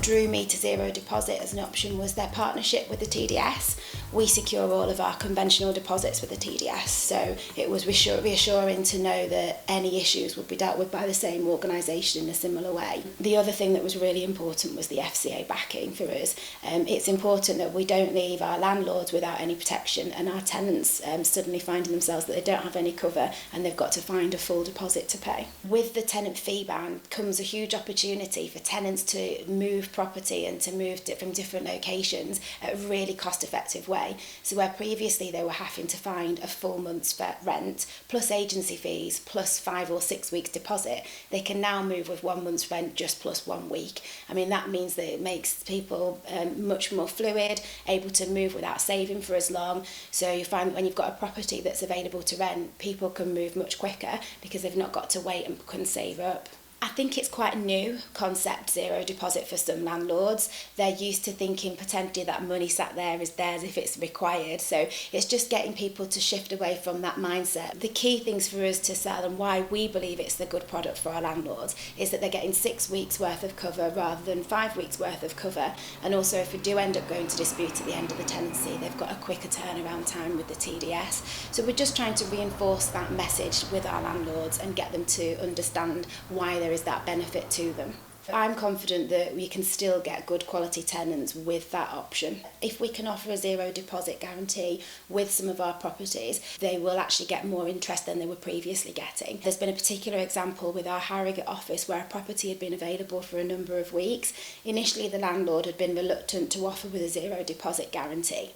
What drew me to zero deposit as an option was their partnership with the TDS. We secure all of our conventional deposits with the TDS, so it was reassuring to know that any issues would be dealt with by the same organisation in a similar way. The other thing that was really important was the FCA backing for us. It's important that we don't leave our landlords without any protection and our tenants suddenly finding themselves that they don't have any cover and they've got to find a full deposit to pay. With the tenant fee ban comes a huge opportunity for tenants to move property and to move from different locations at a really cost-effective way. So where previously they were having to find a full month's rent plus agency fees plus 5 or 6 weeks deposit, they can now move with 1 month's rent just plus 1 week. I mean, that means that it makes people much more fluid, able to move without saving for as long. So you find that when you've got a property that's available to rent, people can move much quicker because they've not got to wait and can save up. I think it's quite a new concept, zero deposit, for some landlords. They're used to thinking potentially that money sat there is theirs if it's required. So it's just getting people to shift away from that mindset. The key things for us to sell and why we believe it's the good product for our landlords is that they're getting 6 weeks worth of cover rather than 5 weeks worth of cover. And also if we do end up going to dispute at the end of the tenancy, they've got a quicker turnaround time with the TDS. So we're just trying to reinforce that message with our landlords and get them to understand why there is that benefit to them. I'm confident that we can still get good quality tenants with that option. If we can offer a zero deposit guarantee with some of our properties, they will actually get more interest than they were previously getting. There's been a particular example with our Harrogate office where a property had been available for a number of weeks. Initially, the landlord had been reluctant to offer with a zero deposit guarantee.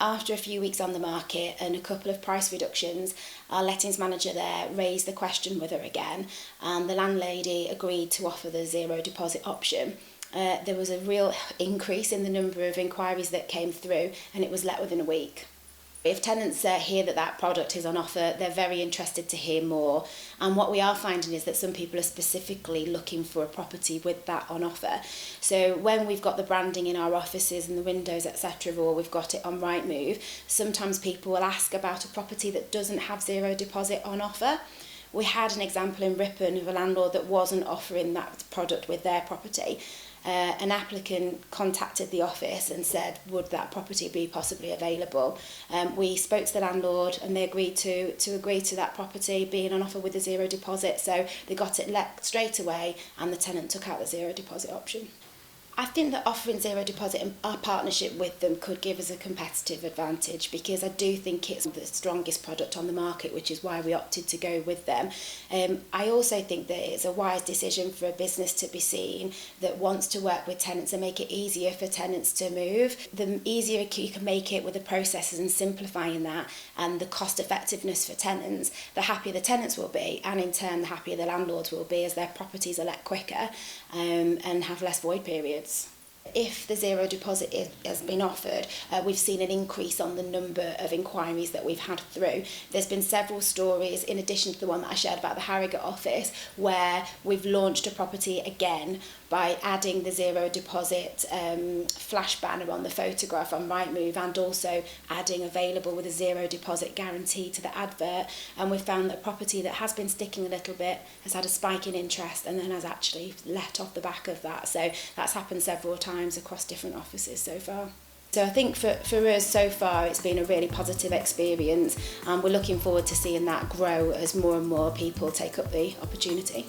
After a few weeks on the market and a couple of price reductions, our lettings manager there raised the question with her again, and the landlady agreed to offer the zero deposit option. There was a real increase in the number of inquiries that came through, and it was let within a week. If tenants hear that that product is on offer, they're very interested to hear more. And what we are finding is that some people are specifically looking for a property with that on offer. So when we've got the branding in our offices and the windows, etc., or we've got it on Rightmove, sometimes people will ask about a property that doesn't have zero deposit on offer. We had an example in Ripon of a landlord that wasn't offering that product with their property. An applicant contacted the office and said, would that property be possibly available? We spoke to the landlord and they agreed to agree to that property being on offer with a zero deposit. So they got it let straight away and the tenant took out the zero deposit option. I think that offering zero deposit and our partnership with them could give us a competitive advantage because I do think it's the strongest product on the market, which is why we opted to go with them. I also think that it's a wise decision for a business to be seen that wants to work with tenants and make it easier for tenants to move. The easier you can make it with the processes and simplifying that and the cost effectiveness for tenants, the happier the tenants will be, and in turn the happier the landlords will be as their properties are let quicker and have less void periods. If the zero deposit has been offered, we've seen an increase on the number of inquiries that we've had through. There's been several stories, in addition to the one that I shared about the Harrogate office, where we've launched a property again by adding the zero deposit flash banner on the photograph on Rightmove and also adding available with a zero deposit guarantee to the advert. And we've found that property that has been sticking a little bit has had a spike in interest and then has actually let off the back of that. So that's happened several times across different offices so far. So I think for us so far it's been a really positive experience and we're looking forward to seeing that grow as more and more people take up the opportunity.